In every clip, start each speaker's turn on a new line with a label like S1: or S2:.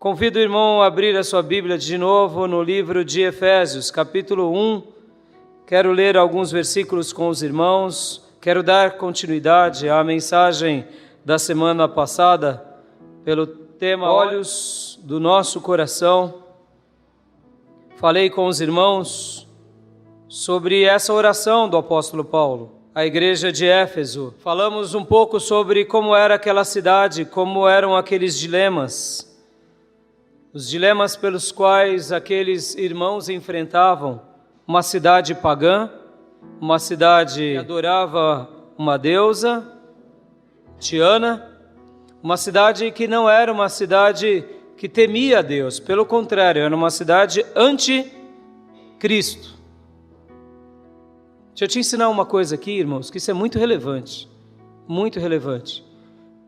S1: Convido o irmão a abrir a sua Bíblia de novo no livro de Efésios, capítulo 1. Quero ler alguns versículos com os irmãos. Quero dar continuidade à mensagem da semana passada pelo tema Olhos do Nosso Coração. Falei com os irmãos sobre essa oração do apóstolo Paulo à igreja de Éfeso. Falamos um pouco sobre como era aquela cidade, como eram aqueles dilemas. Os dilemas pelos quais aqueles irmãos enfrentavam. Uma cidade pagã, uma cidade que adorava uma deusa, Diana, uma cidade que não era uma cidade que temia a Deus, pelo contrário, era uma cidade anti-Cristo. Deixa eu te ensinar uma coisa aqui, irmãos, que isso é muito relevante, muito relevante.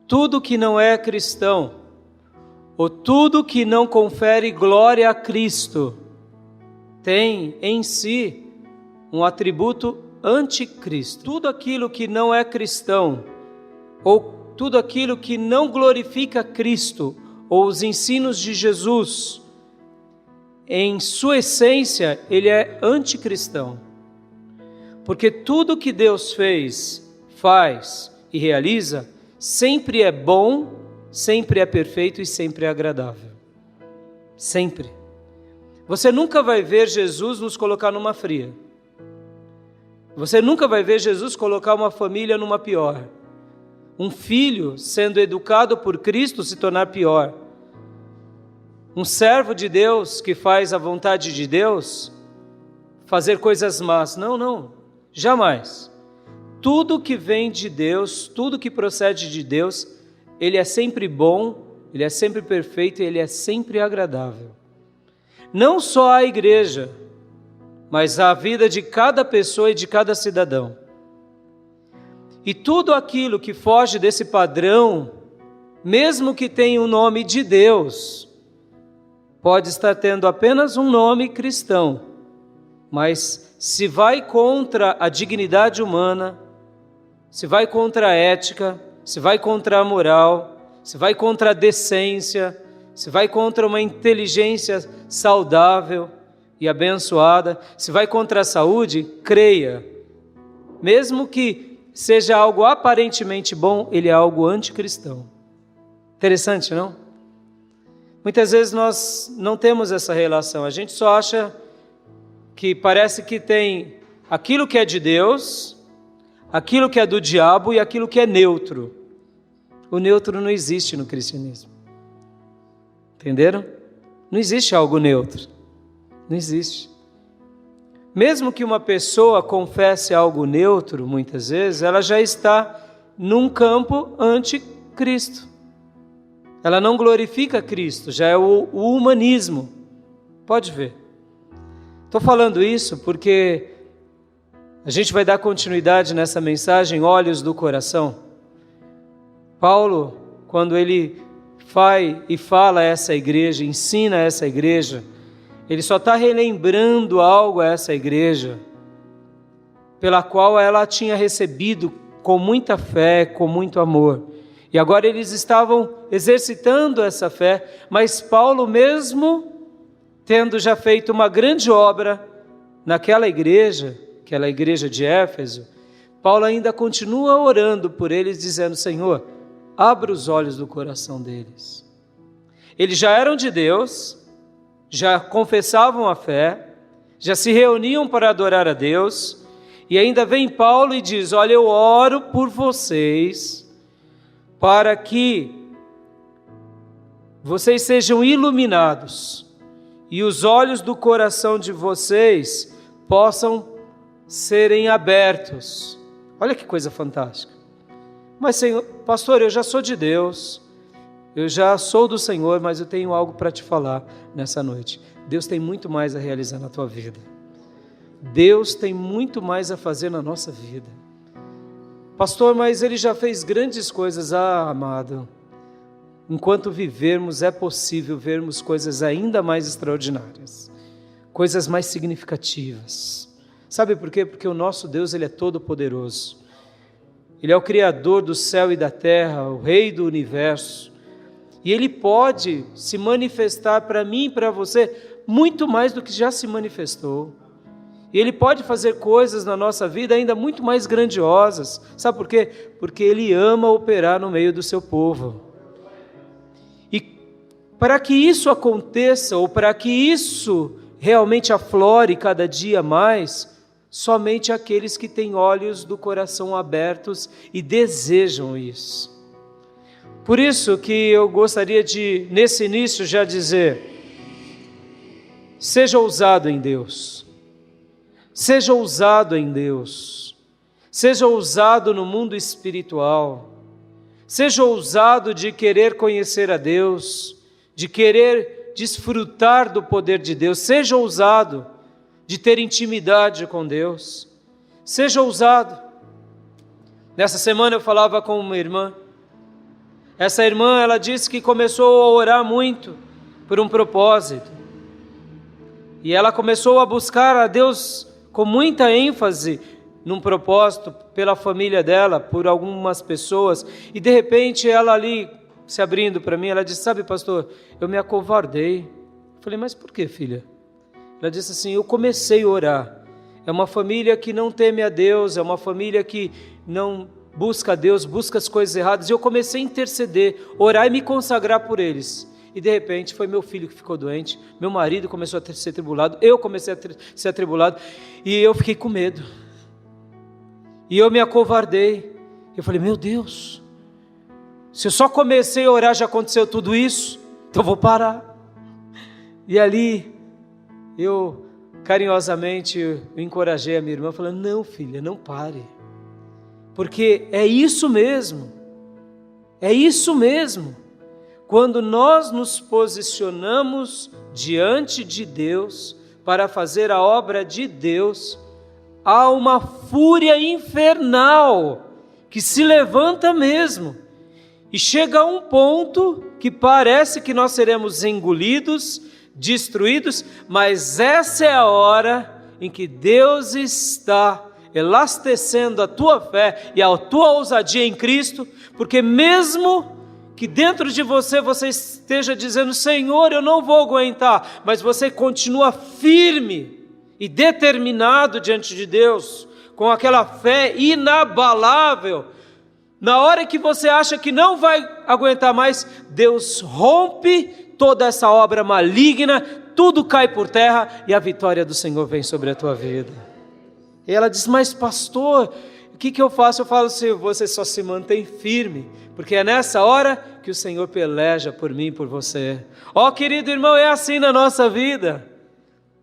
S1: Tudo que não é cristão, ou tudo que não confere glória a Cristo, tem em si um atributo anticristo. Tudo aquilo que não é cristão, ou tudo aquilo que não glorifica Cristo, ou os ensinos de Jesus, em sua essência, ele é anticristão. Porque tudo que Deus fez, faz e realiza, sempre é bom, sempre é perfeito e sempre é agradável. Sempre. Você nunca vai ver Jesus nos colocar numa fria. Você nunca vai ver Jesus colocar uma família numa pior. Um filho sendo educado por Cristo se tornar pior. Um servo de Deus que faz a vontade de Deus fazer coisas más. Não, jamais. Tudo que vem de Deus, tudo que procede de Deus, ele é sempre bom, ele é sempre perfeito e ele é sempre agradável. Não só a igreja, mas a vida de cada pessoa e de cada cidadão. E tudo aquilo que foge desse padrão, mesmo que tenha o nome de Deus, pode estar tendo apenas um nome cristão, mas se vai contra a dignidade humana, se vai contra a ética, se vai contra a moral, se vai contra a decência, se vai contra uma inteligência saudável e abençoada, se vai contra a saúde, creia. Mesmo que seja algo aparentemente bom, ele é algo anticristão. Interessante, não? Muitas vezes nós não temos essa relação, a gente só acha que parece que tem aquilo que é de Deus, aquilo que é do diabo e aquilo que é neutro. O neutro não existe no cristianismo. Entenderam? Não existe algo neutro. Não existe. Mesmo que uma pessoa confesse algo neutro, muitas vezes, ela já está num campo anticristo. Ela não glorifica Cristo, já é o humanismo. Pode ver. Estou falando isso porque a gente vai dar continuidade nessa mensagem, Olhos do Coração. Paulo, quando ele vai e fala a essa igreja, ensina a essa igreja, ele só está relembrando algo a essa igreja, pela qual ela tinha recebido com muita fé, com muito amor. E agora eles estavam exercitando essa fé, mas Paulo, mesmo tendo já feito uma grande obra naquela igreja, aquela igreja de Éfeso, Paulo ainda continua orando por eles, dizendo: Senhor, abra os olhos do coração deles. Eles já eram de Deus, já confessavam a fé, já se reuniam para adorar a Deus, e ainda vem Paulo e diz: olha, eu oro por vocês, para que vocês sejam iluminados, e os olhos do coração de vocês possam serem abertos. Olha que coisa fantástica. Mas, Senhor, pastor, eu já sou de Deus, eu já sou do Senhor, mas eu tenho algo para te falar nessa noite. Deus tem muito mais a realizar na tua vida. Deus tem muito mais a fazer na nossa vida. Pastor, mas Ele já fez grandes coisas. Amado, enquanto vivermos, é possível vermos coisas ainda mais extraordinárias, coisas mais significativas. Sabe por quê? Porque o nosso Deus, Ele é todo poderoso. Ele é o Criador do céu e da terra, o Rei do universo. E Ele pode se manifestar para mim e para você muito mais do que já se manifestou. E Ele pode fazer coisas na nossa vida ainda muito mais grandiosas. Sabe por quê? Porque Ele ama operar no meio do seu povo. E para que isso aconteça, ou para que isso realmente aflore cada dia mais, somente aqueles que têm olhos do coração abertos e desejam isso. Por isso que eu gostaria de, nesse início, já dizer: seja ousado em Deus, seja ousado em Deus, seja ousado no mundo espiritual, seja ousado de querer conhecer a Deus, de querer desfrutar do poder de Deus, seja ousado de ter intimidade com Deus, seja ousado. Nessa semana eu falava com uma irmã. Essa irmã, ela disse que começou a orar muito por um propósito. E ela começou a buscar a Deus com muita ênfase num propósito pela família dela, por algumas pessoas. E de repente ela ali, se abrindo para mim, ela disse: sabe, pastor, eu me acovardei. Eu falei: mas por que, filha? Ela disse assim: eu comecei a orar. É uma família que não teme a Deus, é uma família que não busca a Deus, busca as coisas erradas. E eu comecei a interceder, orar e me consagrar por eles. E de repente foi meu filho que ficou doente, meu marido começou a ser atribulado, eu comecei a ser atribulado, e eu fiquei com medo. E eu me acovardei. Eu falei: meu Deus, se eu só comecei a orar já aconteceu tudo isso, então eu vou parar. E ali eu carinhosamente encorajei a minha irmã, falando: não, filha, não pare, porque é isso mesmo, é isso mesmo. Quando nós nos posicionamos diante de Deus para fazer a obra de Deus, há uma fúria infernal que se levanta mesmo, e chega a um ponto que parece que nós seremos engolidos, destruídos, mas essa é a hora em que Deus está elastecendo a tua fé e a tua ousadia em Cristo, porque mesmo que dentro de você esteja dizendo: Senhor, eu não vou aguentar, mas você continua firme e determinado diante de Deus, com aquela fé inabalável. Na hora que você acha que não vai aguentar mais, Deus rompe toda essa obra maligna, tudo cai por terra e a vitória do Senhor vem sobre a tua vida. E ela diz: mas pastor, o que eu faço? Eu falo assim: você só se mantém firme, porque é nessa hora que o Senhor peleja por mim e por você. Ó, querido irmão, é assim na nossa vida.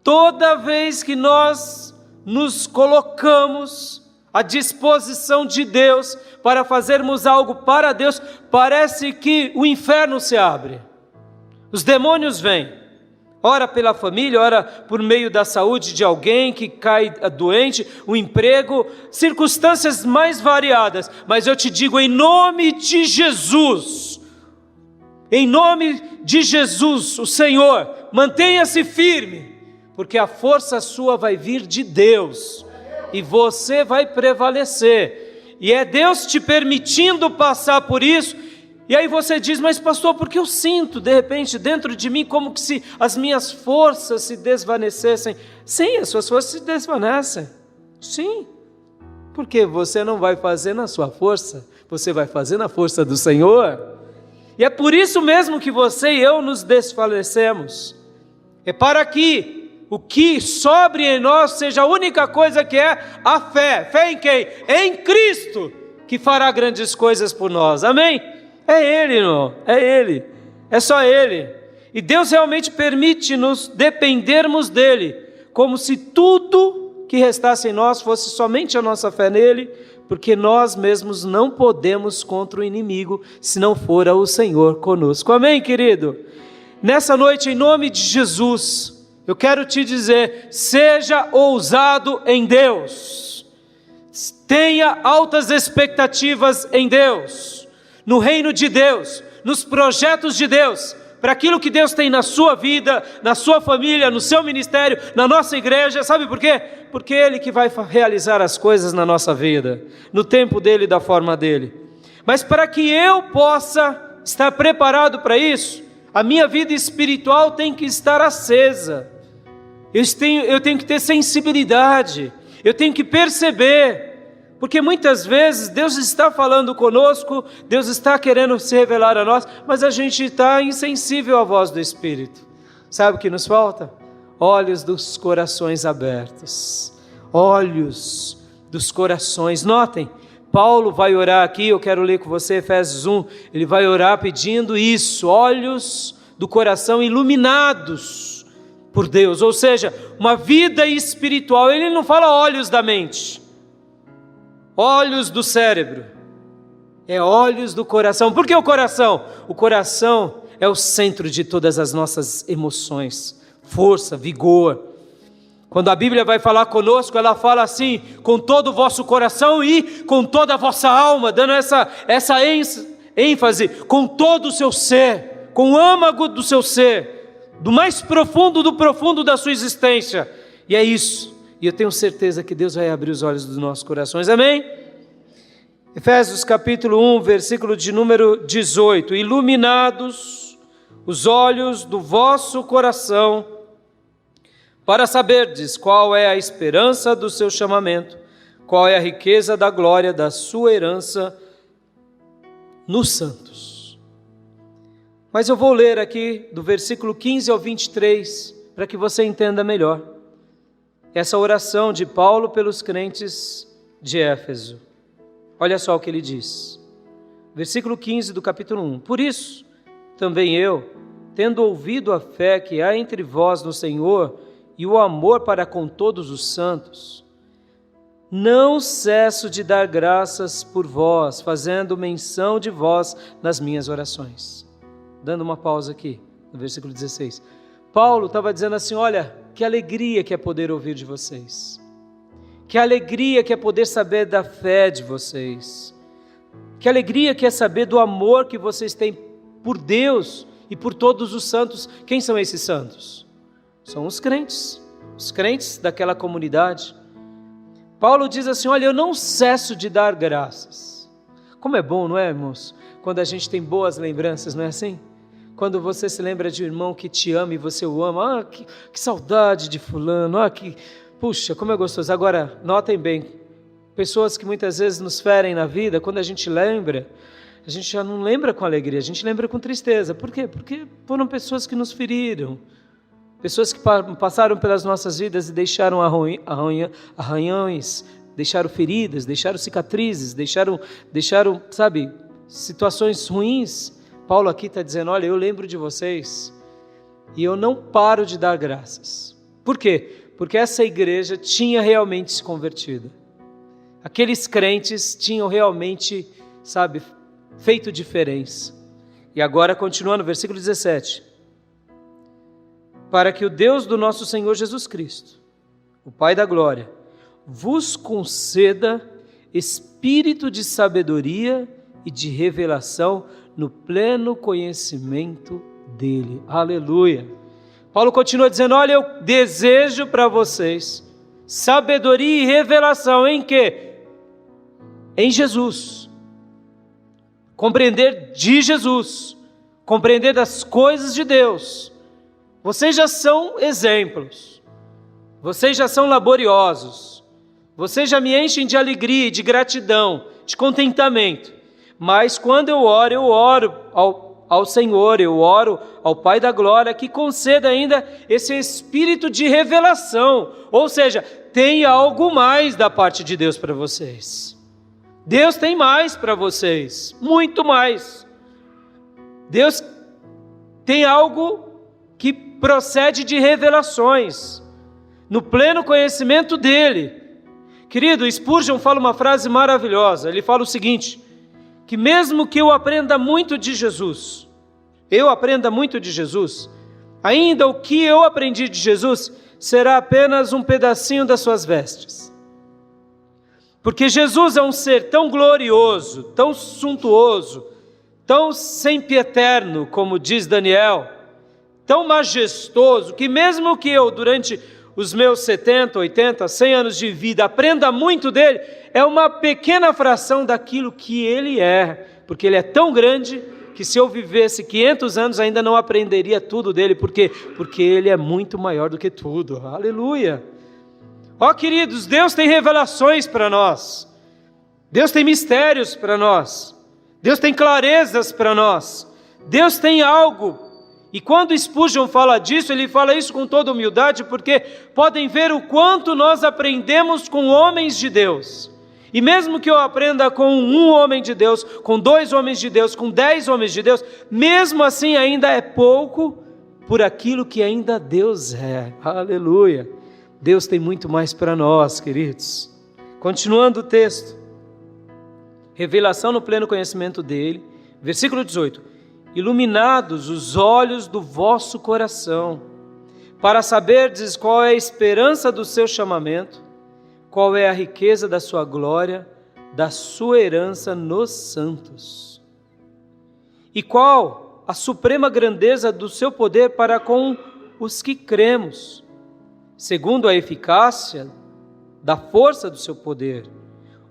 S1: Toda vez que nós nos colocamos à disposição de Deus para fazermos algo para Deus, parece que o inferno se abre. Os demônios vêm, ora pela família, ora por meio da saúde de alguém que cai doente, o emprego, circunstâncias mais variadas. Mas eu te digo, em nome de Jesus, o Senhor, mantenha-se firme, porque a força sua vai vir de Deus, e você vai prevalecer, e é Deus te permitindo passar por isso. E aí você diz: mas pastor, porque eu sinto de repente dentro de mim como que se as minhas forças se desvanecessem. Sim, as suas forças se desvanecem, sim, porque você não vai fazer na sua força, você vai fazer na força do Senhor. E é por isso mesmo que você e eu nos desfalecemos, é para que o que sobre em nós seja a única coisa que é a fé. Fé em quem? Em Cristo, que fará grandes coisas por nós, amém? É Ele, irmão, é Ele, é só Ele. E Deus realmente permite-nos dependermos dEle, como se tudo que restasse em nós fosse somente a nossa fé nele, porque nós mesmos não podemos contra o inimigo, se não for o Senhor conosco. Amém, querido? Nessa noite, em nome de Jesus, eu quero te dizer: seja ousado em Deus, tenha altas expectativas em Deus, no reino de Deus, nos projetos de Deus, para aquilo que Deus tem na sua vida, na sua família, no seu ministério, na nossa igreja. Sabe por quê? Porque é Ele que vai realizar as coisas na nossa vida, no tempo dEle e da forma dEle. Mas para que eu possa estar preparado para isso, a minha vida espiritual tem que estar acesa. Eu tenho que ter sensibilidade, eu tenho que perceber, porque muitas vezes Deus está falando conosco, Deus está querendo se revelar a nós, mas a gente está insensível à voz do Espírito. Sabe o que nos falta? Olhos dos corações abertos, olhos dos corações. Notem, Paulo vai orar aqui, eu quero ler com você Efésios 1, ele vai orar pedindo isso, olhos do coração iluminados por Deus, ou seja, uma vida espiritual. Ele não fala olhos da mente, olhos do cérebro, é olhos do coração. Por que o coração? O coração é o centro de todas as nossas emoções, força, vigor. Quando a Bíblia vai falar conosco, ela fala assim, com todo o vosso coração e com toda a vossa alma, dando essa ênfase, com todo o seu ser, com o âmago do seu ser, do mais profundo do profundo da sua existência. E é isso, e eu tenho certeza que Deus vai abrir os olhos dos nossos corações, amém? Efésios capítulo 1, versículo de número 18, iluminados os olhos do vosso coração, para saberdes qual é a esperança do seu chamamento, qual é a riqueza da glória da sua herança nos santos. Mas eu vou ler aqui do versículo 15 ao 23, para que você entenda melhor essa oração de Paulo pelos crentes de Éfeso. Olha só o que ele diz, versículo 15 do capítulo 1. Por isso, também eu, tendo ouvido a fé que há entre vós no Senhor, e o amor para com todos os santos, não cesso de dar graças por vós, fazendo menção de vós nas minhas orações. Dando uma pausa aqui, no versículo 16. Paulo estava dizendo assim, olha, que alegria que é poder ouvir de vocês. Que alegria que é poder saber da fé de vocês. Que alegria que é saber do amor que vocês têm por Deus e por todos os santos. Quem são esses santos? São os crentes daquela comunidade. Paulo diz assim, olha, eu não cesso de dar graças. Como é bom, não é, irmãos? Quando a gente tem boas lembranças, não é assim? Quando você se lembra de um irmão que te ama e você o ama, que saudade de fulano, puxa, como é gostoso. Agora, notem bem, pessoas que muitas vezes nos ferem na vida, quando a gente lembra, a gente já não lembra com alegria, a gente lembra com tristeza. Por quê? Porque foram pessoas que nos feriram, pessoas que passaram pelas nossas vidas e deixaram arranhões, deixaram feridas, deixaram cicatrizes, deixaram, sabe, situações ruins. Paulo aqui está dizendo, olha, eu lembro de vocês e eu não paro de dar graças. Por quê? Porque essa igreja tinha realmente se convertido. Aqueles crentes tinham realmente, sabe, feito diferença. E agora, continuando, versículo 17. Para que o Deus do nosso Senhor Jesus Cristo, o Pai da glória, vos conceda espírito de sabedoria e de revelação no pleno conhecimento dele. Aleluia. Paulo continua dizendo, olha, eu desejo para vocês sabedoria e revelação em quê? Em Jesus. Compreender de Jesus, compreender das coisas de Deus. Vocês já são exemplos, vocês já são laboriosos, vocês já me enchem de alegria, de gratidão, de contentamento. Mas quando eu oro ao Senhor, eu oro ao Pai da glória, que conceda ainda esse espírito de revelação, ou seja, tem algo mais da parte de Deus para vocês. Deus tem mais para vocês, muito mais. Deus tem algo que procede de revelações, no pleno conhecimento dele. Querido, Spurgeon fala uma frase maravilhosa, ele fala o seguinte, que mesmo que eu aprenda muito de Jesus, ainda o que eu aprendi de Jesus será apenas um pedacinho das suas vestes. Porque Jesus é um ser tão glorioso, tão suntuoso, tão sempiterno, como diz Daniel, tão majestoso, que mesmo que eu, durante os meus 70, 80, 100 anos de vida, aprenda muito dele, é uma pequena fração daquilo que ele é, porque ele é tão grande, que se eu vivesse 500 anos ainda não aprenderia tudo dele. Por quê? Porque ele é muito maior do que tudo. Aleluia! Ó, queridos, Deus tem revelações para nós. Deus tem mistérios para nós. Deus tem clarezas para nós. Deus tem algo. E quando Spurgeon fala disso, ele fala isso com toda humildade, porque podem ver o quanto nós aprendemos com homens de Deus. E mesmo que eu aprenda com um homem de Deus, com 2 homens de Deus, com 10 homens de Deus, mesmo assim ainda é pouco por aquilo que ainda Deus é. Aleluia! Deus tem muito mais para nós, queridos. Continuando o texto. Revelação no pleno conhecimento dele. Versículo 18. Iluminados os olhos do vosso coração, para saberdes qual é a esperança do seu chamamento, qual é a riqueza da sua glória, da sua herança nos santos, e qual a suprema grandeza do seu poder para com os que cremos, segundo a eficácia da força do seu poder,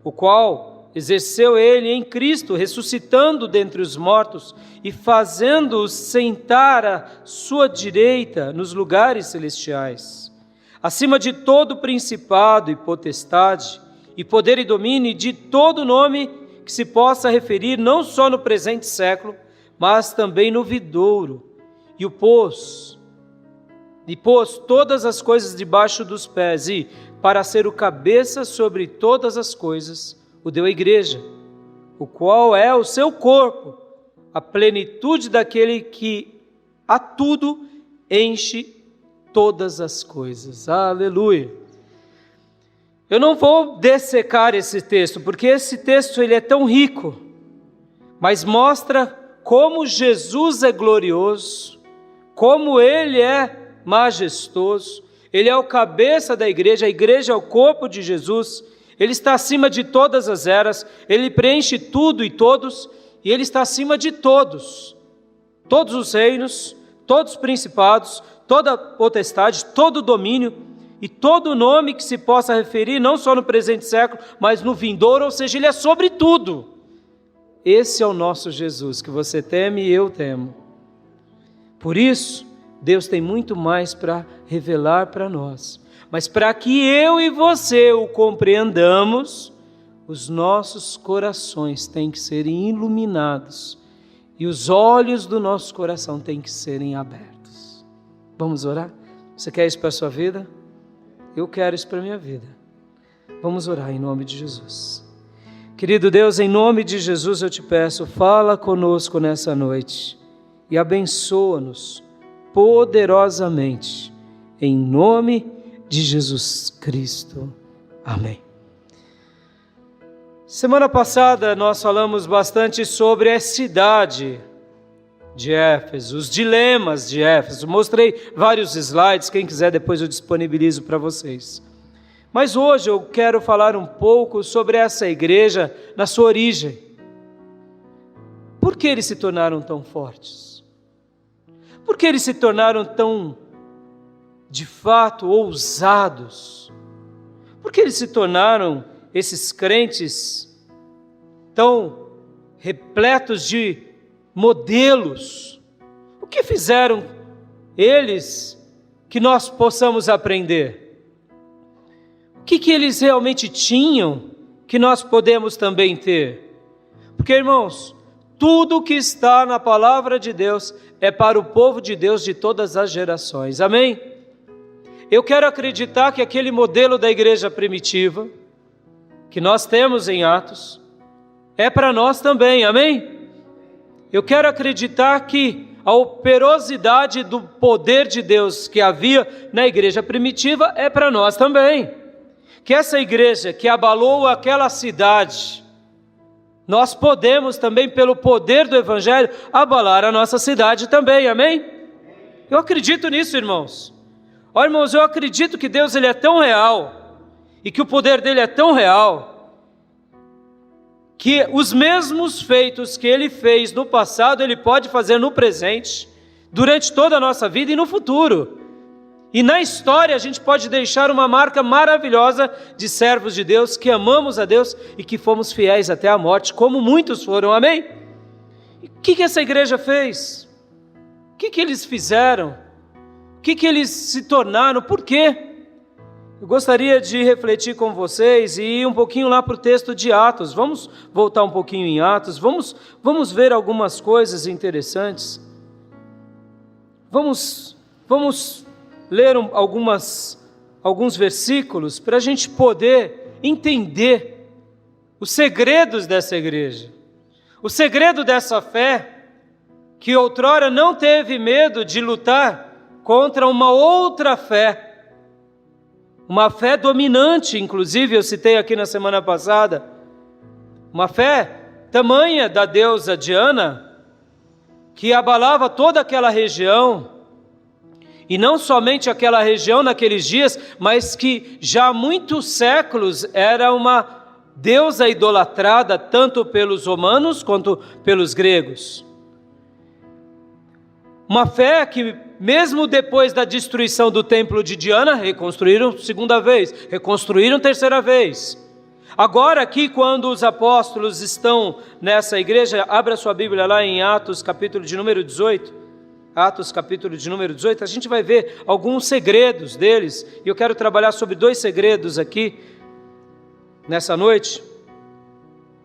S1: o qual exerceu ele em Cristo, ressuscitando dentre os mortos e fazendo-os sentar à sua direita nos lugares celestiais, acima de todo principado e potestade, e poder e domínio, e de todo nome que se possa referir não só no presente século, mas também no vindouro, e pôs todas as coisas debaixo dos pés, e, para ser o cabeça sobre todas as coisas, o deu à igreja, o qual é o seu corpo, a plenitude daquele que a tudo enche todas as coisas. Aleluia! Eu não vou dessecar esse texto, porque esse texto ele é tão rico, mas mostra como Jesus é glorioso, como ele é majestoso, ele é o cabeça da igreja, a igreja é o corpo de Jesus. Ele está acima de todas as eras, ele preenche tudo e todos, e ele está acima de todos. Todos os reinos, todos os principados, toda potestade, todo domínio e todo nome que se possa referir, não só no presente século, mas no vindouro, ou seja, ele é sobre tudo. Esse é o nosso Jesus, que você teme e eu temo. Por isso, Deus tem muito mais para revelar para nós. Mas para que eu e você o compreendamos, os nossos corações têm que serem iluminados e os olhos do nosso coração têm que serem abertos. Vamos orar? Você quer isso para a sua vida? Eu quero isso para a minha vida. Vamos orar em nome de Jesus. Querido Deus, em nome de Jesus eu te peço, fala conosco nessa noite e abençoa-nos poderosamente, em nome de Jesus Cristo. Amém. Semana passada nós falamos bastante sobre a cidade de Éfeso, os dilemas de Éfeso. Mostrei vários slides, quem quiser depois eu disponibilizo para vocês. Mas hoje eu quero falar um pouco sobre essa igreja na sua origem. Por que eles se tornaram tão fortes? Por que eles se tornaram tão, de fato, ousados? Por que eles se tornaram esses crentes tão repletos de modelos? O que fizeram eles que nós possamos aprender? O que eles realmente tinham que nós podemos também ter? Porque, irmãos, tudo que está na palavra de Deus é para o povo de Deus de todas as gerações. Amém? Eu quero acreditar que aquele modelo da igreja primitiva, que nós temos em Atos, é para nós também. Amém? Eu quero acreditar que a operosidade do poder de Deus que havia na igreja primitiva é para nós também. Que essa igreja que abalou aquela cidade, nós podemos também, pelo poder do Evangelho, abalar a nossa cidade também, amém? Eu acredito nisso, irmãos. Ó, irmãos, eu acredito que Deus ele é tão real, e que o poder dele é tão real, que os mesmos feitos que ele fez no passado, ele pode fazer no presente, durante toda a nossa vida e no futuro. E na história a gente pode deixar uma marca maravilhosa de servos de Deus, que amamos a Deus e que fomos fiéis até a morte, como muitos foram, amém? que essa igreja fez? O que eles fizeram? O que eles se tornaram? Por quê? Eu gostaria de refletir com vocês e ir um pouquinho lá para o texto de Atos. Vamos voltar um pouquinho em Atos, vamos ver algumas coisas interessantes. Vamos ler alguns versículos para a gente poder entender os segredos dessa igreja. O segredo dessa fé, que outrora não teve medo de lutar contra uma outra fé, uma fé dominante, inclusive eu citei aqui na semana passada, uma fé tamanha da deusa Diana, que abalava toda aquela região, e não somente aquela região naqueles dias, mas que já há muitos séculos era uma deusa idolatrada tanto pelos romanos quanto pelos gregos. Uma fé que, mesmo depois da destruição do templo de Diana, reconstruíram segunda vez, reconstruíram terceira vez. Agora aqui, quando os apóstolos estão nessa igreja, abra sua Bíblia lá em Atos, capítulo de número 18. Atos, capítulo de número 18, a gente vai ver alguns segredos deles, e eu quero trabalhar sobre 2 segredos aqui, nessa noite,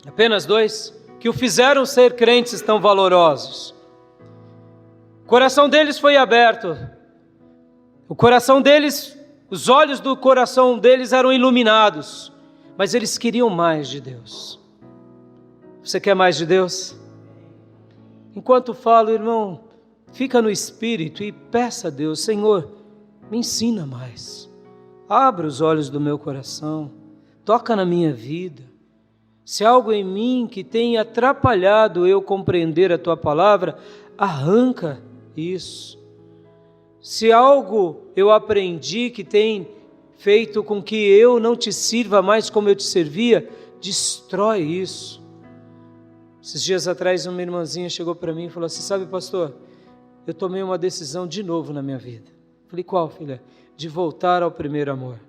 S1: apenas 2, que o fizeram ser crentes tão valorosos. O coração deles foi aberto, o coração deles, os olhos do coração deles eram iluminados, mas eles queriam mais de Deus. Você quer mais de Deus? Enquanto falo, irmão, fica no Espírito e peça a Deus: Senhor, me ensina mais, abre os olhos do meu coração, toca na minha vida. Se há algo em mim que tenha atrapalhado eu compreender a Tua palavra, arranca isso. Se algo eu aprendi que tem feito com que eu não te sirva mais como eu te servia, destrói isso. Esses dias atrás uma irmãzinha chegou para mim e falou assim: sabe, pastor, eu tomei uma decisão de novo na minha vida. Falei: qual, filha? De voltar ao primeiro amor,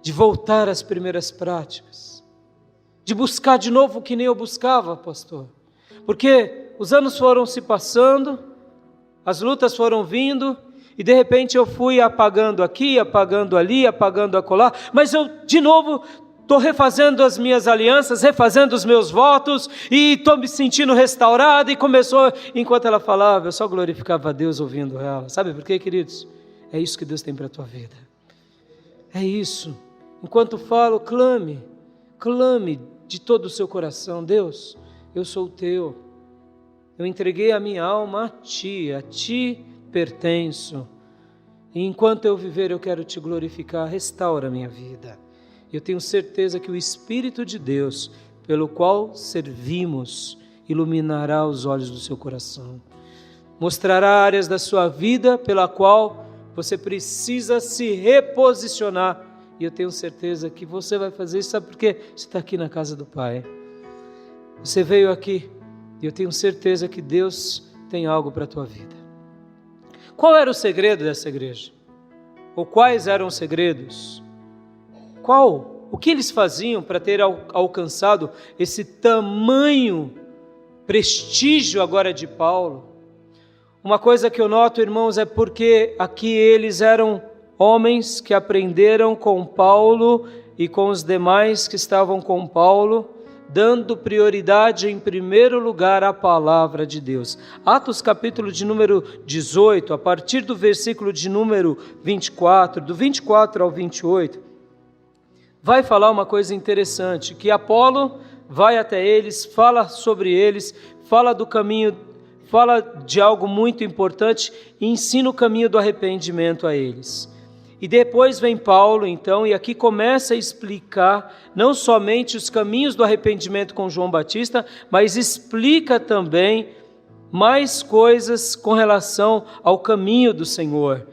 S1: de voltar às primeiras práticas, de buscar de novo o que nem eu buscava, pastor, porque os anos foram se passando, as lutas foram vindo, e de repente eu fui apagando aqui, apagando ali, apagando acolá, mas eu de novo estou refazendo as minhas alianças, refazendo os meus votos, e estou me sentindo restaurado. E começou, enquanto ela falava, eu só glorificava a Deus ouvindo ela. Sabe por quê, queridos? É isso que Deus tem para a tua vida, é isso. Enquanto falo, clame de todo o seu coração: Deus, eu sou teu, eu entreguei a minha alma a ti pertenço, e enquanto eu viver eu quero te glorificar. Restaura a minha vida. Eu tenho certeza que o Espírito de Deus, pelo qual servimos, iluminará os olhos do seu coração, mostrará áreas da sua vida pela qual você precisa se reposicionar, e eu tenho certeza que você vai fazer isso. Sabe por quê? Você está aqui na casa do Pai, você veio aqui, e eu tenho certeza que Deus tem algo para a tua vida. Qual era o segredo dessa igreja? Ou quais eram os segredos? O que eles faziam para ter alcançado esse tamanho prestígio agora de Paulo? Uma coisa que eu noto, irmãos, é porque aqui eles eram homens que aprenderam com Paulo e com os demais que estavam com Paulo, dando prioridade em primeiro lugar à palavra de Deus. Atos capítulo de número 18, a partir do versículo de número 24, do 24 ao 28, vai falar uma coisa interessante, que Apolo vai até eles, fala sobre eles, fala do caminho, fala de algo muito importante e ensina o caminho do arrependimento a eles. E depois vem Paulo, então, e aqui começa a explicar não somente os caminhos do arrependimento com João Batista, mas explica também mais coisas com relação ao caminho do Senhor.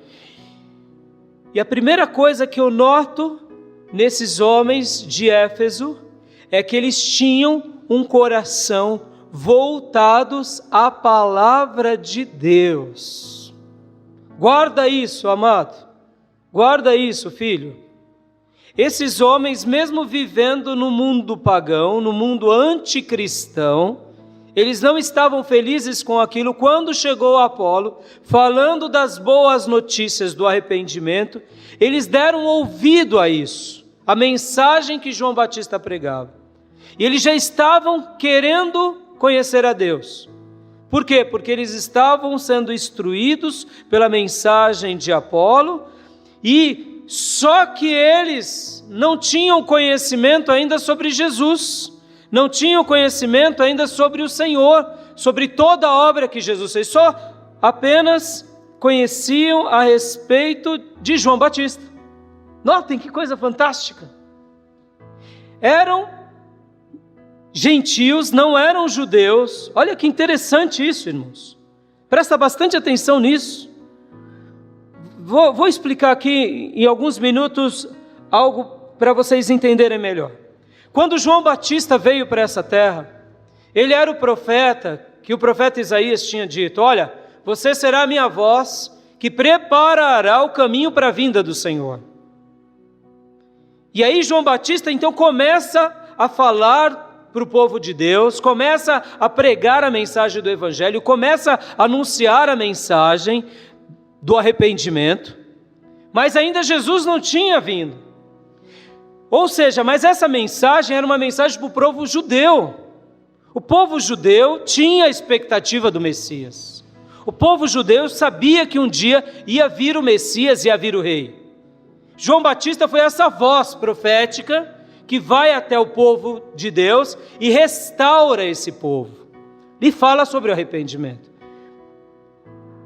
S1: E a primeira coisa que eu noto nesses homens de Éfeso é que eles tinham um coração voltados à palavra de Deus. Guarda isso, amado. Guarda isso, filho. Esses homens, mesmo vivendo no mundo pagão, no mundo anticristão, Eles não estavam felizes com aquilo. Quando chegou Apolo, falando das boas notícias do arrependimento, eles deram ouvido a isso, a mensagem que João Batista pregava. E eles já estavam querendo conhecer a Deus. Por quê? Porque eles estavam sendo instruídos pela mensagem de Apolo, e só que eles não tinham conhecimento ainda sobre Jesus, não tinham conhecimento ainda sobre o Senhor, sobre toda a obra que Jesus fez, só apenas conheciam a respeito de João Batista. Notem que coisa fantástica! Eram gentios, não eram judeus. Olha que interessante isso, irmãos. Presta bastante atenção nisso. Vou explicar aqui em alguns minutos algo para vocês entenderem melhor. Quando João Batista veio para essa terra, ele era o profeta que o profeta Isaías tinha dito: olha, você será a minha voz que preparará o caminho para a vinda do Senhor. E aí João Batista então começa a falar para o povo de Deus, começa a pregar a mensagem do Evangelho, começa a anunciar a mensagem do arrependimento, mas ainda Jesus não tinha vindo. Ou seja, mas essa mensagem era uma mensagem para o povo judeu. O povo judeu tinha a expectativa do Messias. O povo judeu sabia que um dia ia vir o Messias, ia vir o rei. João Batista foi essa voz profética que vai até o povo de Deus e restaura esse povo. E fala sobre o arrependimento.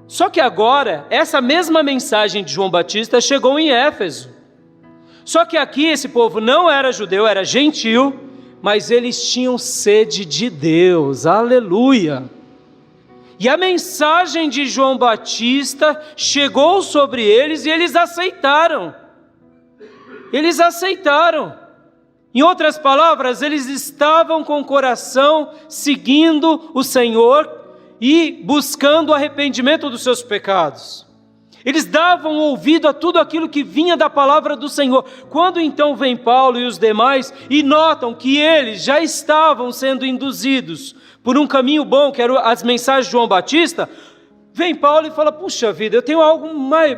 S1: Só que agora, essa mesma mensagem de João Batista chegou em Éfeso. Só que aqui esse povo não era judeu, era gentil, mas eles tinham sede de Deus, aleluia. E a mensagem de João Batista chegou sobre eles e eles aceitaram. Eles aceitaram. Em outras palavras, eles estavam com o coração seguindo o Senhor e buscando o arrependimento dos seus pecados. Eles davam ouvido a tudo aquilo que vinha da palavra do Senhor. Quando então vem Paulo e os demais e notam que eles já estavam sendo induzidos por um caminho bom, que eram as mensagens de João Batista, vem Paulo e fala: puxa vida, eu tenho algo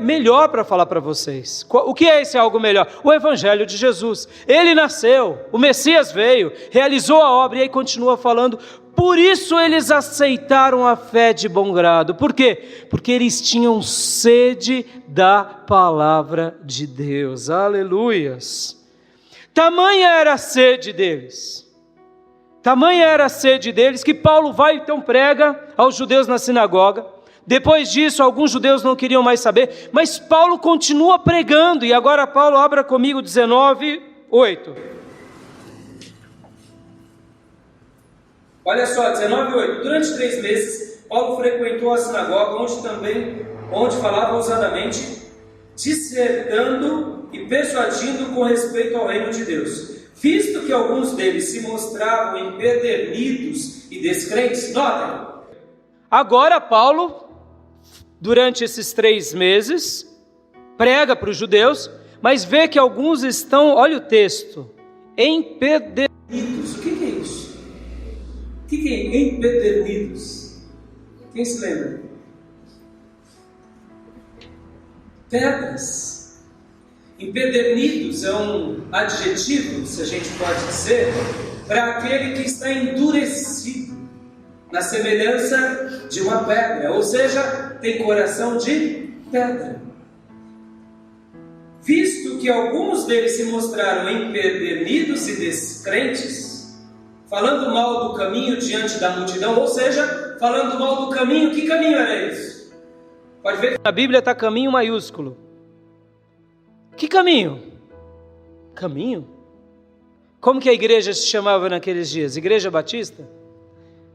S1: melhor para falar para vocês. O que é esse algo melhor? O Evangelho de Jesus. Ele nasceu, o Messias veio, realizou a obra, e aí continua falando. Por isso eles aceitaram a fé de bom grado. Por quê? Porque eles tinham sede da palavra de Deus. Aleluias. Tamanha era a sede deles. Tamanha era a sede deles que Paulo vai então prega aos judeus na sinagoga. Depois disso, alguns judeus não queriam mais saber, mas Paulo continua pregando. E agora Paulo, abra comigo 19:8. Olha só, 19:8. Durante 3 meses, Paulo frequentou a sinagoga, onde falava ousadamente, dissertando e persuadindo com respeito ao reino de Deus. Visto que alguns deles se mostravam empedernidos e descrentes, notem. Agora Paulo, durante esses 3 meses, prega para os judeus, mas vê que alguns estão, olha o texto, empedernidos. O que é isso? O que é empedernidos? Quem se lembra? Pedras. Empedernidos é um adjetivo, se a gente pode dizer, para aquele que está endurecido, na semelhança de uma pedra, ou seja, tem coração de pedra. Visto que alguns deles se mostraram empedernidos e descrentes, falando mal do caminho diante da multidão, ou seja, falando mal do caminho, que caminho era esse? Pode ver que na Bíblia está caminho maiúsculo. Que caminho? Caminho? Como que a igreja se chamava naqueles dias? Igreja Batista?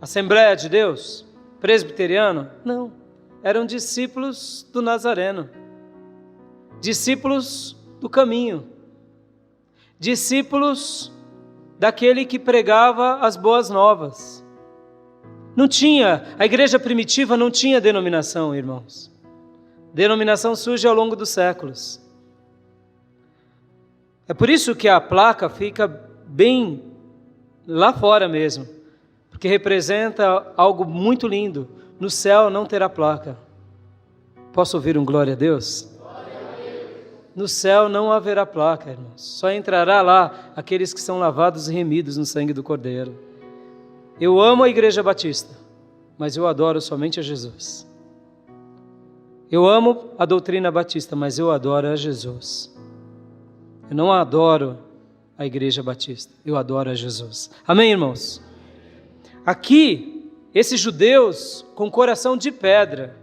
S1: Assembleia de Deus? Presbiteriano? Não, eram discípulos do Nazareno, discípulos do caminho, discípulos daquele que pregava as boas novas. Não tinha, a igreja primitiva não tinha denominação, irmãos. Denominação surge ao longo dos séculos. É por isso que a placa fica bem lá fora mesmo, porque representa algo muito lindo. No céu não terá placa. Posso ouvir um glória a Deus? No céu não haverá placa, irmãos. Só entrará lá aqueles que são lavados e remidos no sangue do Cordeiro. Eu amo a Igreja Batista, mas eu adoro somente a Jesus. Eu amo a doutrina batista, mas eu adoro a Jesus. Eu não adoro a Igreja Batista, eu adoro a Jesus. Amém, irmãos? Aqui, esses judeus com coração de pedra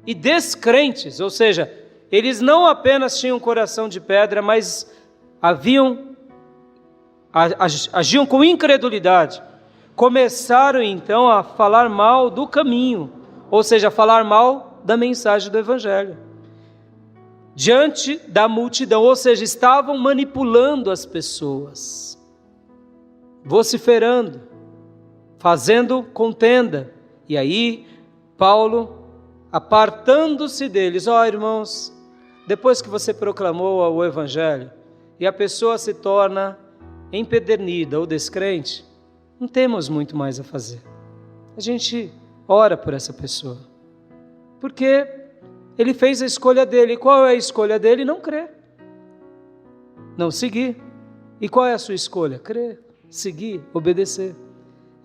S1: e descrentes, ou seja, eles não apenas tinham coração de pedra, mas agiam com incredulidade. Começaram então a falar mal do caminho, ou seja, a falar mal da mensagem do Evangelho. Diante da multidão, ou seja, estavam manipulando as pessoas, vociferando, fazendo contenda. E aí, Paulo, apartando-se deles, irmãos, depois que você proclamou o Evangelho, e a pessoa se torna empedernida ou descrente, não temos muito mais a fazer. A gente ora por essa pessoa, porque ele fez a escolha dele. E qual é a escolha dele? Não crer, não seguir. E qual é a sua escolha? Crer, seguir, obedecer.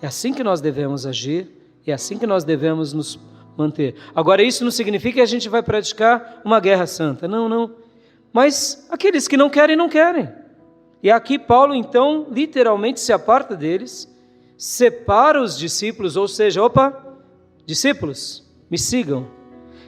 S1: É assim que nós devemos agir, é assim que nós devemos nos manter. Agora, isso não significa que a gente vai praticar uma guerra santa, não. Mas aqueles que não querem, não querem. E aqui Paulo, então, literalmente se aparta deles, separa os discípulos, ou seja, discípulos, me sigam.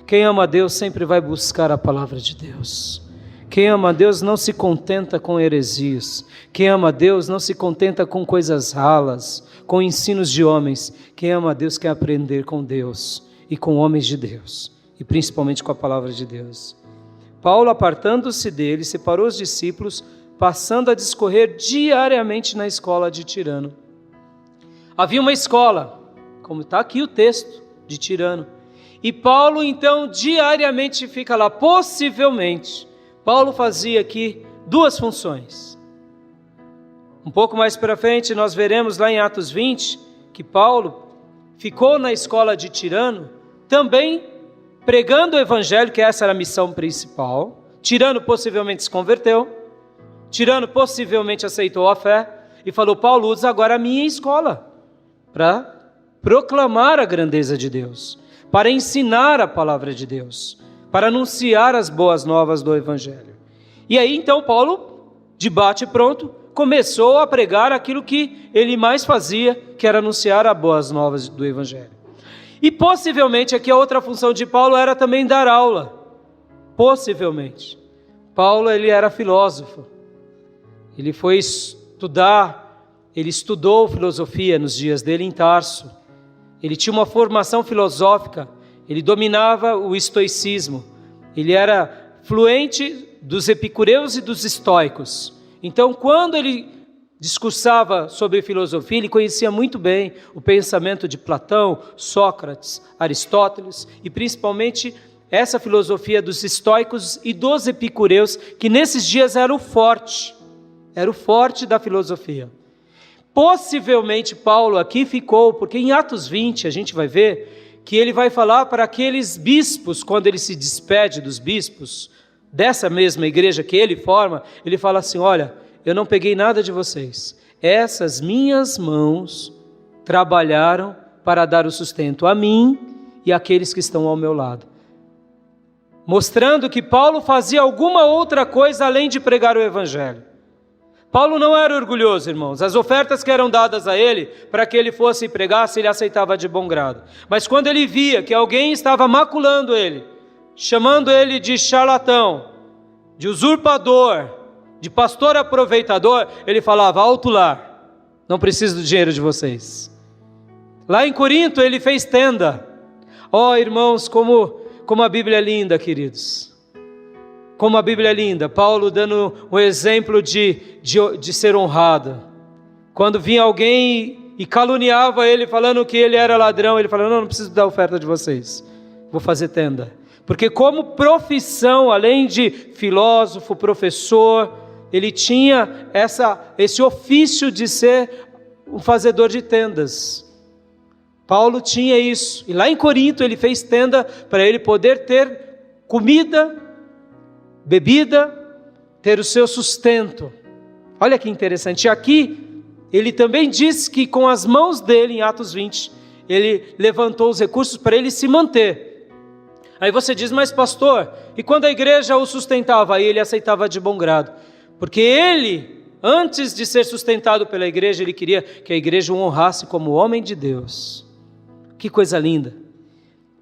S1: Quem ama a Deus sempre vai buscar a palavra de Deus. Quem ama a Deus não se contenta com heresias. Quem ama a Deus não se contenta com coisas ralas, com ensinos de homens. Quem ama a Deus quer aprender com Deus e com homens de Deus, e principalmente com a palavra de Deus. Paulo, apartando-se dele, separou os discípulos, passando a discorrer diariamente na escola de Tirano. Havia uma escola, como está aqui o texto de Tirano, e Paulo então diariamente fica lá. Possivelmente, Paulo fazia aqui duas funções. Um pouco mais para frente nós veremos lá em Atos 20, que Paulo ficou na escola de Tirano, também pregando o Evangelho, que essa era a missão principal. Tirano possivelmente se converteu, Tirano possivelmente aceitou a fé, e falou: Paulo, usa agora a minha escola para proclamar a grandeza de Deus, para ensinar a palavra de Deus, para anunciar as boas novas do Evangelho. E aí então Paulo, de bate pronto, começou a pregar aquilo que ele mais fazia, que era anunciar as boas novas do Evangelho. E possivelmente aqui a outra função de Paulo era também dar aula. Possivelmente. Paulo, ele era filósofo. Ele foi estudar, ele estudou filosofia nos dias dele em Tarso. Ele tinha uma formação filosófica, ele dominava o estoicismo. Ele era fluente dos epicureus e dos estoicos. Então, quando ele discursava sobre filosofia, ele conhecia muito bem o pensamento de Platão, Sócrates, Aristóteles e principalmente essa filosofia dos estoicos e dos epicureus, que nesses dias era o forte da filosofia. Possivelmente Paulo aqui ficou, porque em Atos 20 a gente vai ver que ele vai falar para aqueles bispos, quando ele se despede dos bispos, dessa mesma igreja que ele forma, ele fala assim: olha, eu não peguei nada de vocês, essas minhas mãos trabalharam para dar o sustento a mim e àqueles que estão ao meu lado. Mostrando que Paulo fazia alguma outra coisa além de pregar o Evangelho. Paulo não era orgulhoso, irmãos. As ofertas que eram dadas a ele, para que ele fosse e pregasse, ele aceitava de bom grado. Mas quando ele via que alguém estava maculando ele, chamando ele de charlatão, de usurpador, de pastor aproveitador, ele falava: alto lá, não preciso do dinheiro de vocês. Lá em Corinto ele fez tenda. Irmãos, como a Bíblia é linda, queridos. Como a Bíblia é linda. Paulo dando um exemplo de ser honrado. Quando vinha alguém e caluniava ele, falando que ele era ladrão, ele falava: não preciso dar oferta de vocês, vou fazer tenda. Porque como profissão, além de filósofo, professor, ele tinha esse ofício de ser um fazedor de tendas. Paulo tinha isso. E lá em Corinto ele fez tenda para ele poder ter comida, bebida, ter o seu sustento. Olha que interessante. E aqui ele também diz que com as mãos dele, em Atos 20, ele levantou os recursos para ele se manter. Aí você diz, mas pastor, e quando a igreja o sustentava? Aí ele aceitava de bom grado. Porque ele, antes de ser sustentado pela igreja, ele queria que a igreja o honrasse como homem de Deus. Que coisa linda.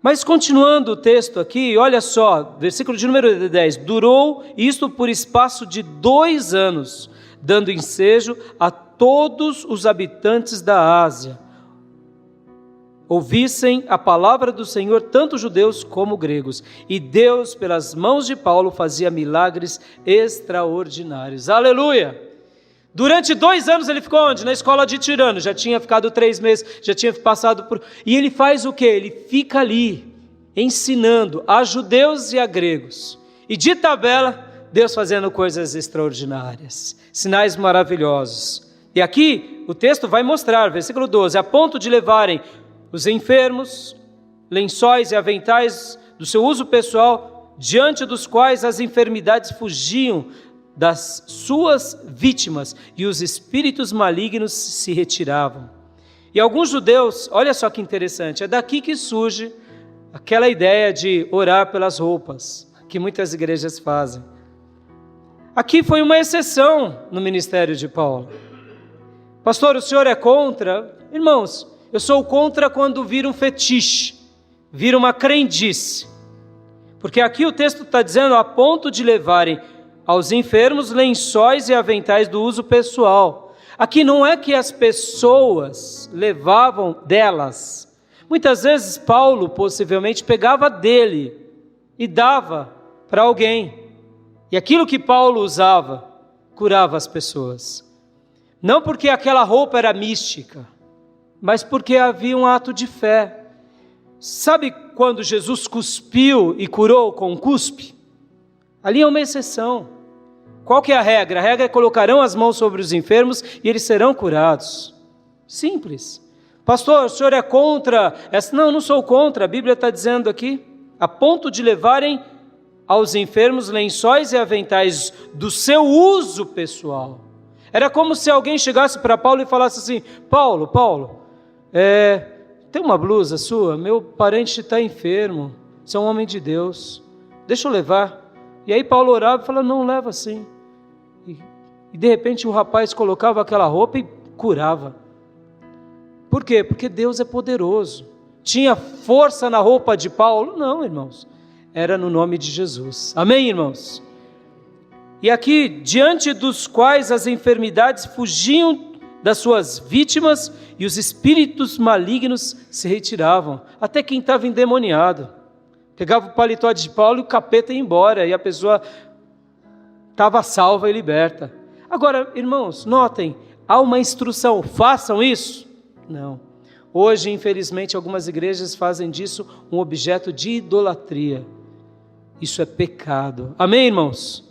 S1: Mas continuando o texto aqui, olha só, versículo de número 10. Durou isto por espaço de 2 anos, dando ensejo a todos os habitantes da Ásia, ouvissem a palavra do Senhor, tanto judeus como gregos. E Deus, pelas mãos de Paulo, fazia milagres extraordinários. Aleluia! Durante 2 anos ele ficou onde? Na escola de Tirano. Já tinha ficado 3 meses, já tinha passado por... E ele faz o quê? Ele fica ali, ensinando a judeus e a gregos. E de tabela, Deus fazendo coisas extraordinárias, sinais maravilhosos. E aqui o texto vai mostrar, versículo 12, a ponto de levarem os enfermos, lençóis e aventais do seu uso pessoal, diante dos quais as enfermidades fugiam das suas vítimas e os espíritos malignos se retiravam. E alguns judeus, olha só que interessante, é daqui que surge aquela ideia de orar pelas roupas, que muitas igrejas fazem. Aqui foi uma exceção no ministério de Paulo. Pastor, o senhor é contra? Irmãos, eu sou contra quando vira um fetiche, vira uma crendice. Porque aqui o texto está dizendo a ponto de levarem aos enfermos lençóis e aventais do uso pessoal. Aqui não é que as pessoas levavam delas. Muitas vezes Paulo possivelmente pegava dele e dava para alguém. E aquilo que Paulo usava curava as pessoas. Não porque aquela roupa era mística, mas porque havia um ato de fé. Sabe quando Jesus cuspiu e curou com um cuspe? Ali é uma exceção. Qual que é a regra? A regra é colocarão as mãos sobre os enfermos e eles serão curados. Simples. Pastor, o senhor é contra essa? Não, não sou contra. A Bíblia está dizendo aqui, a ponto de levarem aos enfermos lençóis e aventais do seu uso pessoal. Era como se alguém chegasse para Paulo e falasse assim, Paulo, tem uma blusa sua? Meu parente está enfermo, você é um homem de Deus, deixa eu levar. E aí Paulo orava e falava, não, leva assim. E de repente o rapaz colocava aquela roupa e curava. Por quê? Porque Deus é poderoso. Tinha força na roupa de Paulo? Não, irmãos. Era no nome de Jesus. Amém, irmãos? E aqui, diante dos quais as enfermidades fugiam das suas vítimas e os espíritos malignos se retiravam. Até quem estava endemoniado. Pegava o paletó de Paulo e o capeta ia embora. E a pessoa estava salva e liberta. Agora, irmãos, notem, há uma instrução. Façam isso? Não. Hoje, infelizmente, algumas igrejas fazem disso um objeto de idolatria. Isso é pecado. Amém, irmãos?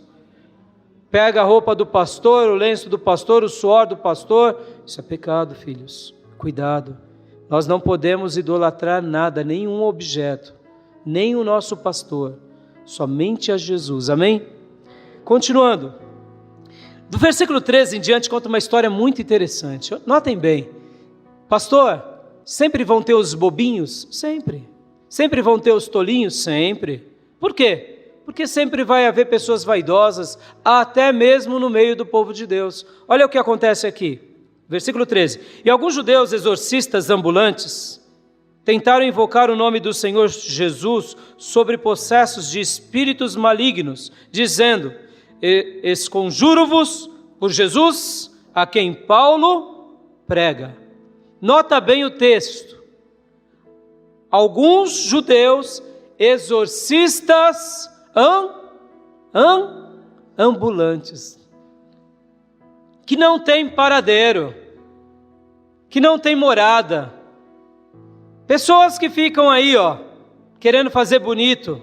S1: Pega a roupa do pastor, o lenço do pastor, o suor do pastor. Isso é pecado, filhos. Cuidado. Nós não podemos idolatrar nada, nenhum objeto, nem o nosso pastor. Somente a Jesus. Amém? Continuando. Do versículo 13 em diante conta uma história muito interessante. Notem bem. Pastor, sempre vão ter os bobinhos? Sempre. Sempre vão ter os tolinhos? Sempre. Por quê? Porque sempre vai haver pessoas vaidosas, até mesmo no meio do povo de Deus. Olha o que acontece aqui, versículo 13. E alguns judeus exorcistas ambulantes tentaram invocar o nome do Senhor Jesus sobre possessos de espíritos malignos, dizendo, esconjuro-vos por Jesus, a quem Paulo prega. Nota bem o texto. Alguns judeus exorcistas ambulantes, que não tem paradeiro, que não tem morada, pessoas que ficam aí, querendo fazer bonito.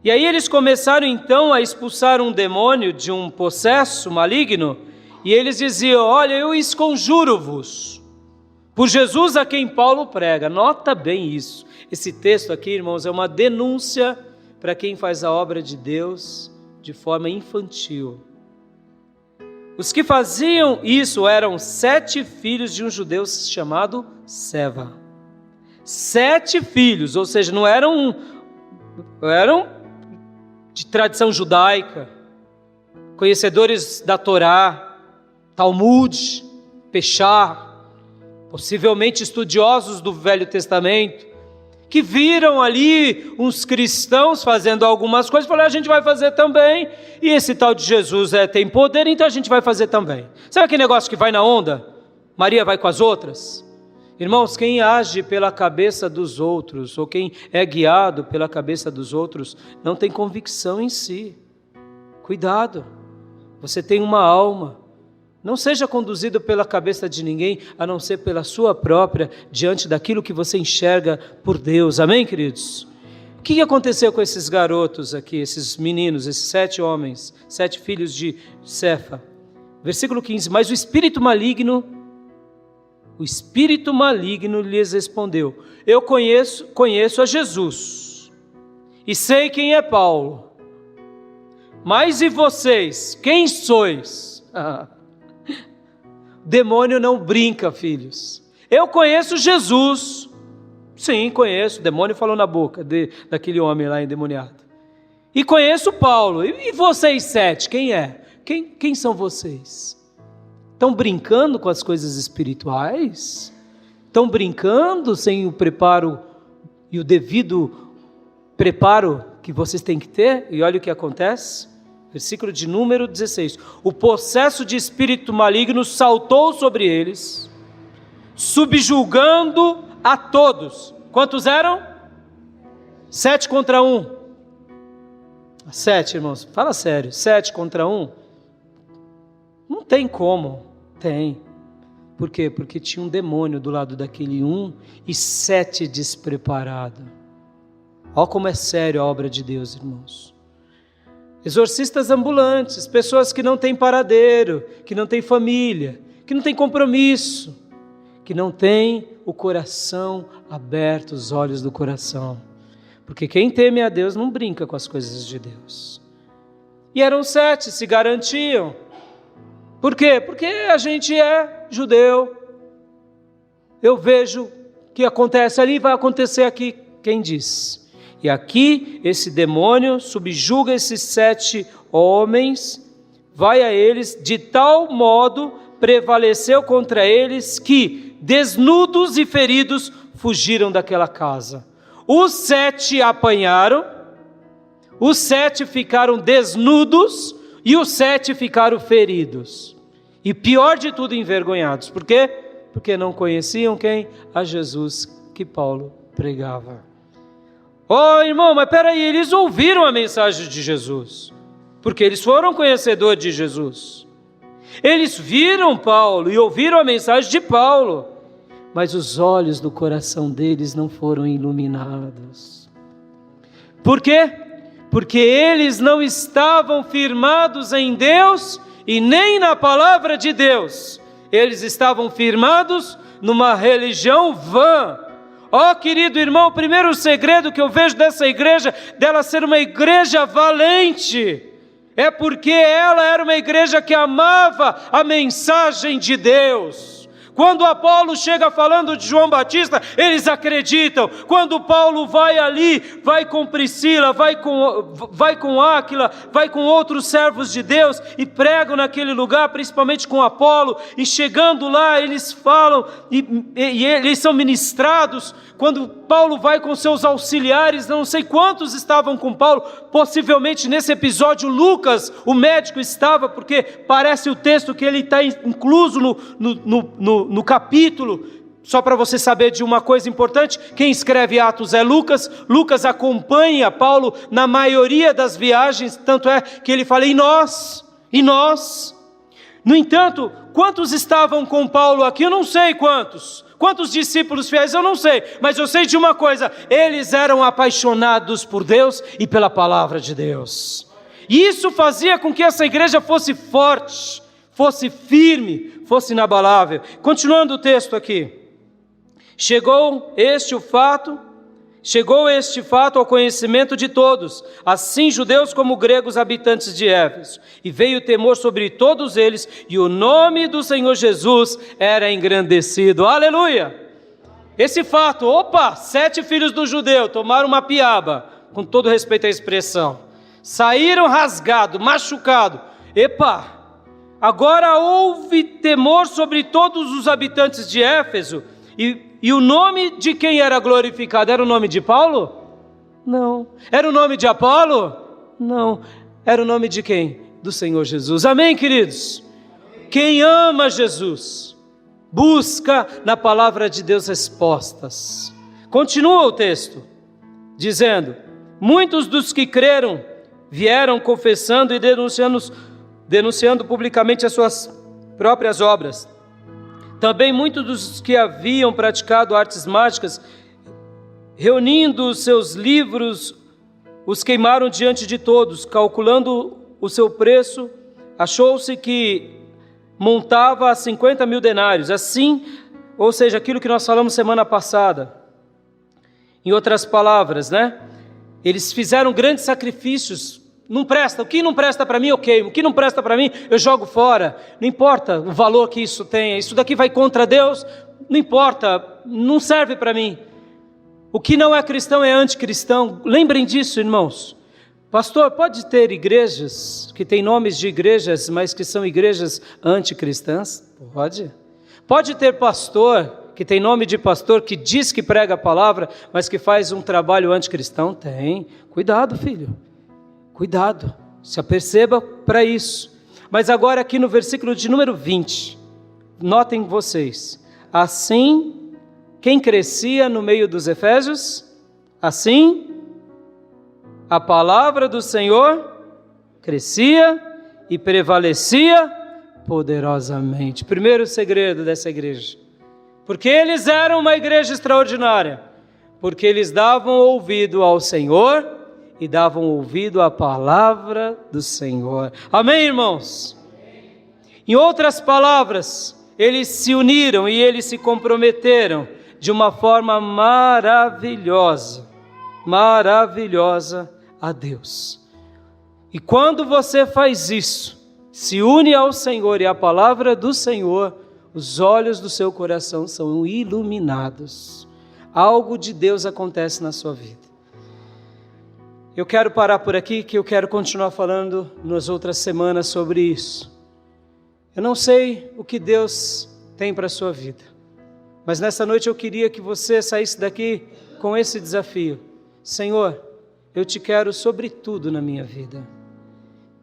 S1: E aí eles começaram então a expulsar um demônio de um possesso maligno, e eles diziam, olha, eu esconjuro-vos por Jesus a quem Paulo prega. Nota bem isso. Esse texto aqui, irmãos, é uma denúncia para quem faz a obra de Deus de forma infantil. Os que faziam isso eram 7 filhos de um judeu chamado Seva. 7 filhos, ou seja, não eram de tradição judaica, conhecedores da Torá, Talmud, Peshá, possivelmente estudiosos do Velho Testamento, que viram ali uns cristãos fazendo algumas coisas e falaram, a gente vai fazer também, e esse tal de Jesus tem poder, então a gente vai fazer também. Sabe aquele negócio que vai na onda? Maria vai com as outras? Irmãos, quem age pela cabeça dos outros, ou quem é guiado pela cabeça dos outros, não tem convicção em si. Cuidado, você tem uma alma. Não seja conduzido pela cabeça de ninguém, a não ser pela sua própria, diante daquilo que você enxerga por Deus. Amém, queridos? O que aconteceu com esses garotos aqui, esses meninos, esses 7 homens, 7 filhos de Cefa? Versículo 15, mas o espírito maligno lhes respondeu, eu conheço a Jesus, e sei quem é Paulo, mas e vocês, quem sois? Demônio não brinca, filhos. Eu conheço Jesus. Sim, conheço. O demônio falou na boca daquele homem lá endemoniado. E conheço Paulo. E vocês 7, quem é? Quem são vocês? Estão brincando com as coisas espirituais? Estão brincando sem o preparo e o devido preparo que vocês têm que ter? E olha o que acontece. Versículo de número 16. O possesso de espírito maligno saltou sobre eles, subjugando a todos. Quantos eram? 7 contra 1. 7, irmãos. Fala sério. 7 contra 1. Não tem como. Tem. Por quê? Porque tinha um demônio do lado daquele 1 e 7 despreparados. Olha como é sério a obra de Deus, irmãos. Exorcistas ambulantes, pessoas que não têm paradeiro, que não têm família, que não têm compromisso, que não têm o coração aberto, os olhos do coração. Porque quem teme a Deus não brinca com as coisas de Deus. E eram 7, se garantiam. Por quê? Porque a gente é judeu. Eu vejo que acontece ali, vai acontecer aqui. Quem diz? E aqui, esse demônio subjuga esses 7 homens, vai a eles, de tal modo prevaleceu contra eles que, desnudos e feridos, fugiram daquela casa. Os 7 apanharam, os 7 ficaram desnudos e os 7 ficaram feridos. E pior de tudo, envergonhados. Por quê? Porque não conheciam quem? A Jesus que Paulo pregava. Oh, irmão, mas peraí, eles ouviram a mensagem de Jesus, porque eles foram conhecedores de Jesus. Eles viram Paulo e ouviram a mensagem de Paulo, mas os olhos do coração deles não foram iluminados. Por quê? Porque eles não estavam firmados em Deus e nem na palavra de Deus. Eles estavam firmados numa religião vã. Ó, querido irmão, o primeiro segredo que eu vejo dessa igreja, dela ser uma igreja valente, é porque ela era uma igreja que amava a mensagem de Deus. Quando Apolo chega falando de João Batista, eles acreditam. Quando Paulo vai ali, vai com Priscila, vai com Áquila, vai com outros servos de Deus e pregam naquele lugar, principalmente com Apolo, e chegando lá eles falam e eles são ministrados. Quando Paulo vai com seus auxiliares, não sei quantos estavam com Paulo, possivelmente nesse episódio Lucas, o médico estava, porque parece o texto que ele está incluso no capítulo. Só para você saber de uma coisa importante, quem escreve Atos é Lucas. Lucas acompanha Paulo na maioria das viagens, tanto é que ele fala, e nós. No entanto, quantos estavam com Paulo aqui? Eu não sei quantos. Quantos discípulos fiéis? Eu não sei, mas eu sei de uma coisa, eles eram apaixonados por Deus e pela palavra de Deus. E isso fazia com que essa igreja fosse forte, fosse firme, fosse inabalável. Continuando o texto aqui. Chegou este fato ao conhecimento de todos, assim judeus como gregos habitantes de Éfeso, e veio temor sobre todos eles, e o nome do Senhor Jesus era engrandecido. Aleluia! Esse fato, 7 filhos do judeu tomaram uma piaba, com todo respeito à expressão, saíram rasgados, machucados. Agora houve temor sobre todos os habitantes de Éfeso, e o nome de quem era glorificado? Era o nome de Paulo? Não. Era o nome de Apolo? Não. Era o nome de quem? Do Senhor Jesus. Amém, queridos? Quem ama Jesus, busca na palavra de Deus respostas. Continua o texto, dizendo: muitos dos que creram vieram confessando e denunciando publicamente as suas próprias obras. Também muitos dos que haviam praticado artes mágicas, reunindo os seus livros, os queimaram diante de todos. Calculando o seu preço, achou-se que montava a 50.000 denários. Assim, ou seja, aquilo que nós falamos semana passada. Em outras palavras, eles fizeram grandes sacrifícios. Não presta, o que não presta para mim eu queimo, o que não presta para mim eu jogo fora. Não importa o valor que isso tenha, isso daqui vai contra Deus, não importa, não serve para mim. O que não é cristão é anticristão. Lembrem disso, irmãos. Pastor, pode ter igrejas que têm nomes de igrejas, mas que são igrejas anticristãs? Pode. Pode ter pastor que tem nome de pastor, que diz que prega a palavra, mas que faz um trabalho anticristão? Tem. Cuidado, filho. Cuidado, se aperceba para isso. Mas agora aqui no versículo de número 20, notem vocês, assim, quem crescia no meio dos efésios? Assim, a palavra do Senhor crescia e prevalecia poderosamente. Primeiro segredo dessa igreja, porque eles eram uma igreja extraordinária, porque eles davam ouvido ao Senhor e davam ouvido à palavra do Senhor. Amém, irmãos? Em outras palavras, eles se uniram e eles se comprometeram de uma forma maravilhosa a Deus. E quando você faz isso, se une ao Senhor e à palavra do Senhor, os olhos do seu coração são iluminados. Algo de Deus acontece na sua vida. Eu quero parar por aqui, que eu quero continuar falando nas outras semanas sobre isso. Eu não sei o que Deus tem para a sua vida, mas nessa noite eu queria que você saísse daqui com esse desafio. Senhor, eu te quero sobre tudo na minha vida.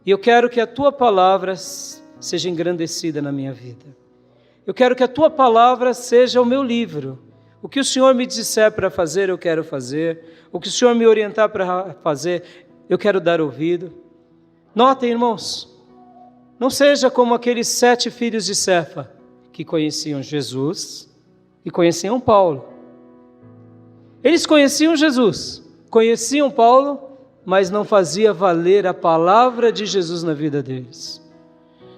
S1: E eu quero que a tua palavra seja engrandecida na minha vida. Eu quero que a tua palavra seja o meu livro. O que o Senhor me disser para fazer, eu quero fazer. O que o Senhor me orientar para fazer, eu quero dar ouvido. Notem, irmãos, não seja como aqueles 7 filhos de Cefa, que conheciam Jesus e conheciam Paulo. Eles conheciam Jesus, conheciam Paulo, mas não fazia valer a palavra de Jesus na vida deles.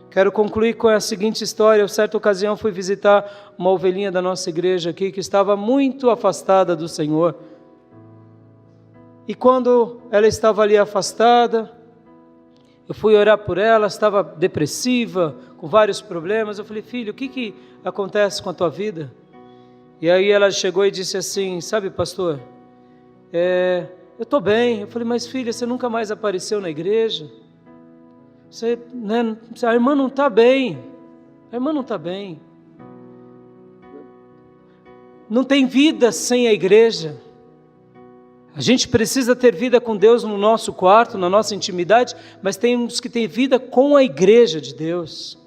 S1: Quero concluir com a seguinte história. Em certa ocasião fui visitar uma ovelhinha da nossa igreja aqui, que estava muito afastada do Senhor. E quando ela estava ali afastada, eu fui orar por ela, estava depressiva, com vários problemas. Eu falei: filho, o que acontece com a tua vida? E aí ela chegou e disse assim: sabe, pastor, eu estou bem. Eu falei: mas filha, você nunca mais apareceu na igreja? A irmã não está bem. A irmã não está bem. Não tem vida sem a igreja. A gente precisa ter vida com Deus no nosso quarto, na nossa intimidade, mas temos que ter vida com a igreja de Deus.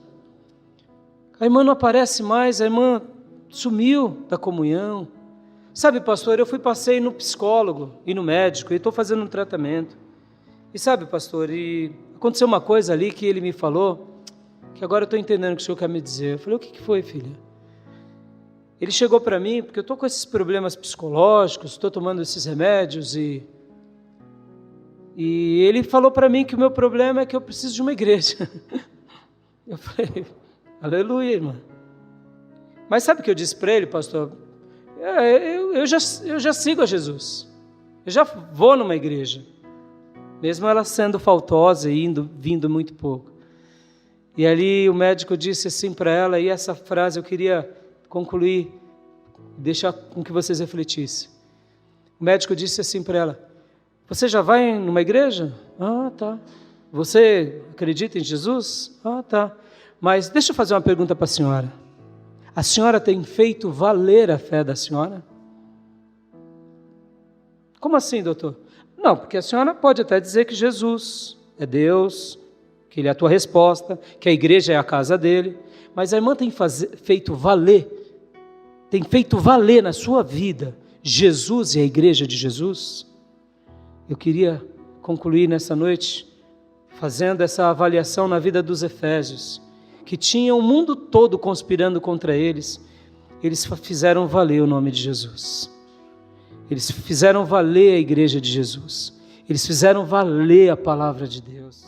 S1: A irmã não aparece mais, a irmã sumiu da comunhão. Sabe, pastor, passei no psicólogo e no médico, e estou fazendo um tratamento. E sabe, pastor, aconteceu uma coisa ali que ele me falou, que agora eu estou entendendo o que o senhor quer me dizer. Eu falei: o que foi, filha? Ele chegou para mim, porque eu estou com esses problemas psicológicos, estou tomando esses remédios, e ele falou para mim que o meu problema é que eu preciso de uma igreja. Eu falei: aleluia, irmã. Mas sabe o que eu disse para ele, pastor? eu já sigo a Jesus. Eu já vou numa igreja. Mesmo ela sendo faltosa e vindo muito pouco. E ali o médico disse assim para ela, e essa frase eu queria concluir, deixar com que vocês refletissem. O médico disse assim para ela: você já vai numa igreja? Ah, tá. Você acredita em Jesus? Ah, tá. Mas deixa eu fazer uma pergunta para a senhora. A senhora tem feito valer a fé da senhora? Como assim, doutor? Não, porque a senhora pode até dizer que Jesus é Deus, que Ele é a tua resposta, que a igreja é a casa dele, mas a irmã tem feito valer na sua vida Jesus e a igreja de Jesus? Eu queria concluir nessa noite fazendo essa avaliação na vida dos efésios, que tinham o mundo todo conspirando contra eles. Eles fizeram valer o nome de Jesus. Eles fizeram valer a igreja de Jesus. Eles fizeram valer a palavra de Deus.